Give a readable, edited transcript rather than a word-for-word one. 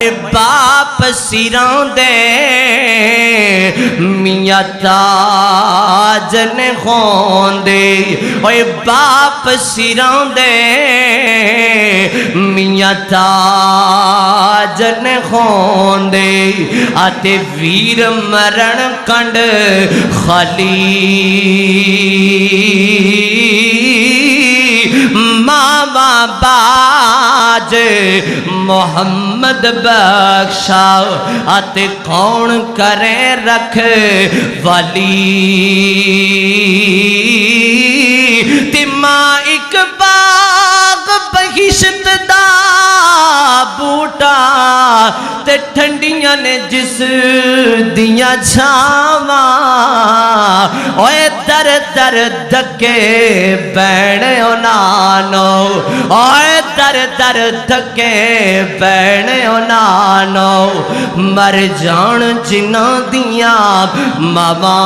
باپ سیراں دے میاں تاج نے خوندے اوے باپ سیراں دے میاں تاج نے خوندے آتے ویر مرن کنڈ خالی ماما باج محمد بخشا آتے کون کرے رکھ والی تے ماں ایک باغ بہشت دا بوٹا تے ٹھنڈیاں نے جس دیاں چھاواں اوے در در دھکے بینے نانو اوے در در دھکے بینے نانو مر جان جنہ دیاں ماواں